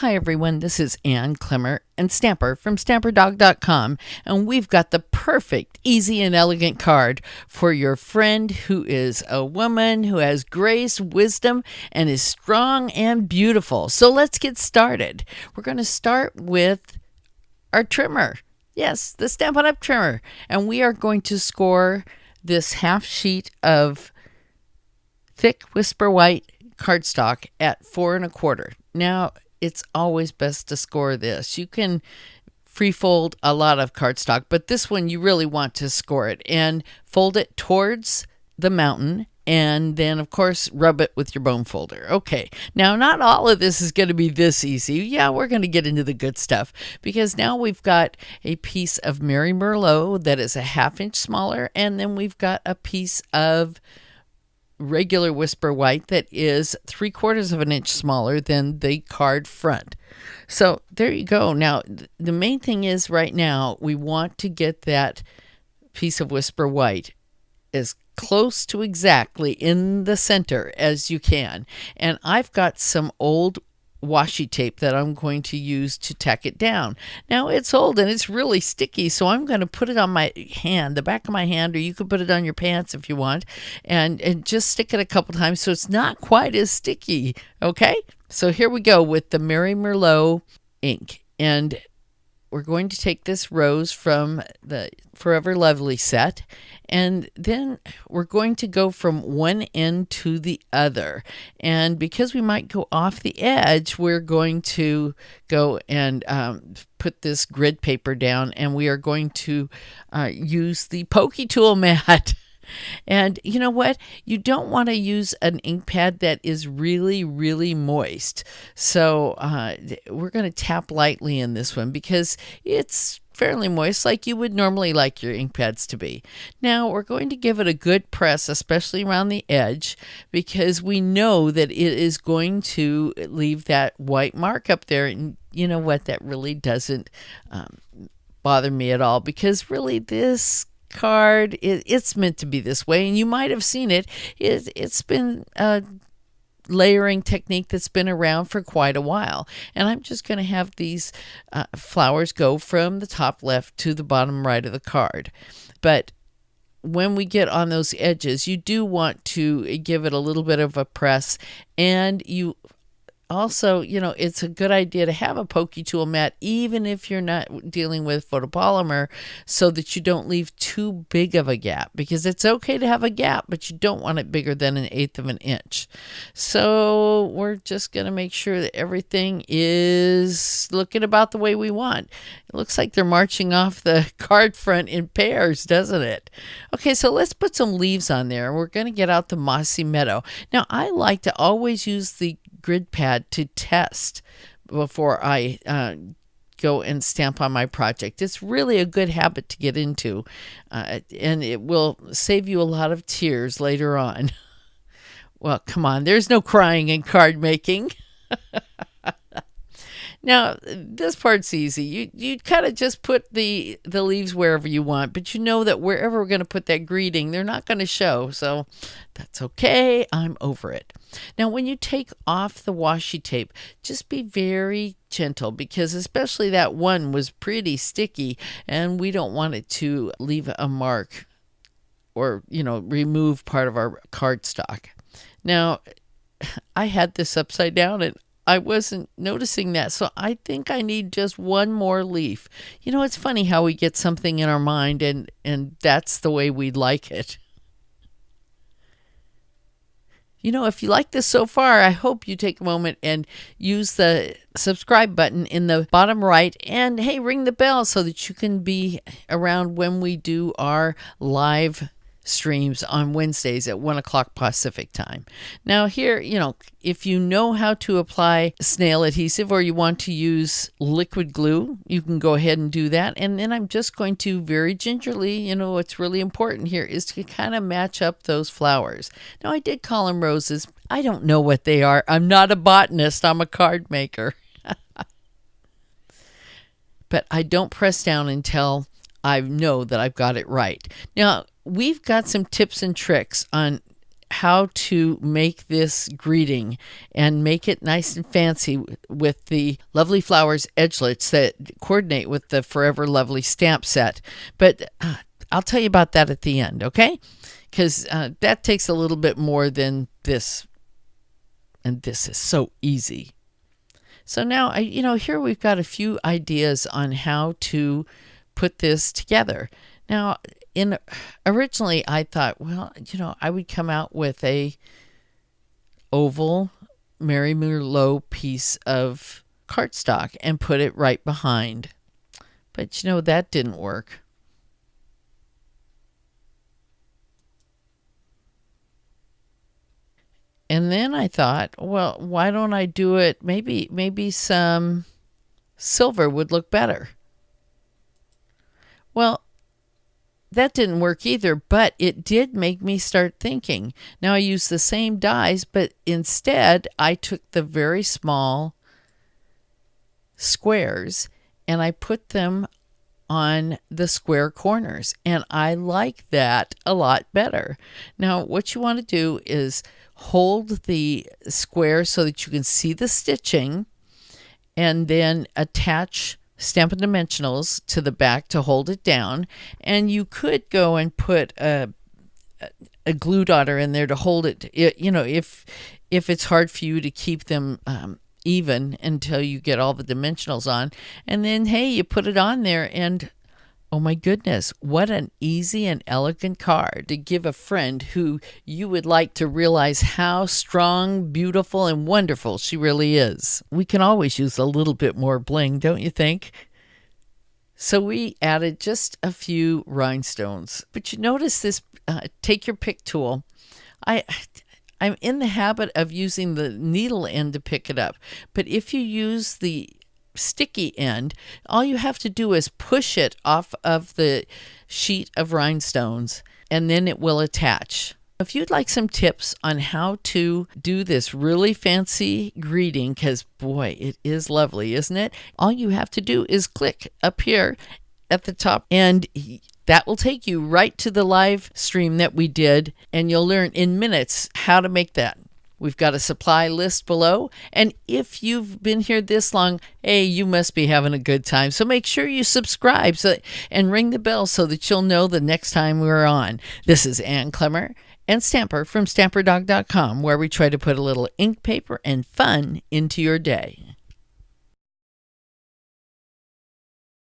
Hi everyone, this is Ann Clemmer and Stamper from StamperDog.com, and we've got the perfect, easy, and elegant card for your friend who is a woman who has grace, wisdom, and is strong and beautiful. So let's get started. We're going to start with our trimmer. Yes, the Stampin' Up! Trimmer. And we are going to score this half sheet of thick Whisper White cardstock at 4 1/4. Now, it's always best to score this. You can free fold a lot of cardstock, but this one you really want to score it and fold it towards the mountain, and then of course rub it with your bone folder. Okay, now not all of this is going to be this easy. Yeah, we're going to get into the good stuff because now we've got a piece of Mary Merlot that is a 1/2 inch smaller, and then we've got a piece of regular Whisper White that is 3/4 of an inch smaller than the card front. So there you go. Now the main thing is right now we want to get that piece of Whisper White as close to exactly in the center as you can. And I've got some old washi tape that I'm going to use to tack it down. Now it's old and it's really sticky, so I'm going to put it on my hand, the back of my hand, or you could put it on your pants if you want, and just stick it a couple times so it's not quite as sticky. Okay, so here we go with the Mary Merlot ink, and we're going to take this rose from the Forever Lovely set, and then we're going to go from one end to the other. And because we might go off the edge, we're going to go and put this grid paper down, and we are going to use the Pokey Tool mat. And you know what? You don't want to use an ink pad that is really, really moist. So we're going to tap lightly in this one because it's fairly moist, like you would normally like your ink pads to be. Now we're going to give it a good press, especially around the edge, because we know that it is going to leave that white mark up there. And you know what? That really doesn't bother me at all, because really this card, it's meant to be this way, and you might have seen it. It's been a layering technique that's been around for quite a while, and I'm just going to have these flowers go from the top left to the bottom right of the card. But when we get on those edges, you do want to give it a little bit of a press, and you also, you know, it's a good idea to have a Pokey Tool mat, even if you're not dealing with photopolymer, so that you don't leave too big of a gap, because it's okay to have a gap, but you don't want it bigger than 1/8 of an inch. So we're just going to make sure that everything is looking about the way we want. It looks like they're marching off the card front in pairs, doesn't it? Okay, so let's put some leaves on there. We're going to get out the Mossy Meadow. Now, I like to always use the grid pad to test before I go and stamp on my project. It's really a good habit to get into, and it will save you a lot of tears later on. Well, come on, there's no crying in card making. Now, this part's easy. You kind of just put the leaves wherever you want, but you know that wherever we're going to put that greeting, they're not going to show, so that's okay. I'm over it. Now, when you take off the washi tape, just be very gentle, because especially that one was pretty sticky, and we don't want it to leave a mark or, you know, remove part of our cardstock. Now, I had this upside down, and I wasn't noticing that, so I think I need just one more leaf. You know, it's funny how we get something in our mind, and that's the way we like it. You know, if you like this so far, I hope you take a moment and use the subscribe button in the bottom right, and hey, ring the bell so that you can be around when we do our live streams on Wednesdays at 1 o'clock Pacific time. Now here, you know, if you know how to apply snail adhesive, or you want to use liquid glue, you can go ahead and do that. And then I'm just going to very gingerly, you know, what's really important here is to kind of match up those flowers. Now I did call them roses. I don't know what they are. I'm not a botanist. I'm a card maker. But I don't press down until I know that I've got it right. Now, we've got some tips and tricks on how to make this greeting and make it nice and fancy with the Lovely Flowers edgelets that coordinate with the Forever Lovely stamp set. But I'll tell you about that at the end, okay? Because that takes a little bit more than this. And this is so easy. So now, here we've got a few ideas on how to put this together. Now, originally I thought, well, I would come out with a oval Mary Merlot piece of cardstock and put it right behind. But that didn't work. And then I thought, well, why don't I do it? Maybe some silver would look better. Well, that didn't work either, but it did make me start thinking. Now I use the same dies, but instead I took the very small squares and I put them on the square corners, and I like that a lot better. Now what you want to do is hold the square so that you can see the stitching, and then attach Stampin' Dimensionals to the back to hold it down. And you could go and put a glue daughter in there to hold it, if it's hard for you to keep them even until you get all the dimensionals on. And then, hey, you put it on there, and oh my goodness, what an easy and elegant card to give a friend who you would like to realize how strong, beautiful, and wonderful she really is. We can always use a little bit more bling, don't you think? So we added just a few rhinestones. But you notice this take your pick tool. I'm in the habit of using the needle end to pick it up. But if you use the sticky end, all you have to do is push it off of the sheet of rhinestones, and then it will attach. If you'd like some tips on how to do this really fancy greeting, because boy, it is lovely, isn't it? All you have to do is click up here at the top, and that will take you right to the live stream that we did, and you'll learn in minutes how to make that. We've got a supply list below, and if you've been here this long, hey, you must be having a good time. So make sure you subscribe and ring the bell so that you'll know the next time we're on. This is Ann Clemmer and Stamper from StamperDog.com, where we try to put a little ink, paper, and fun into your day.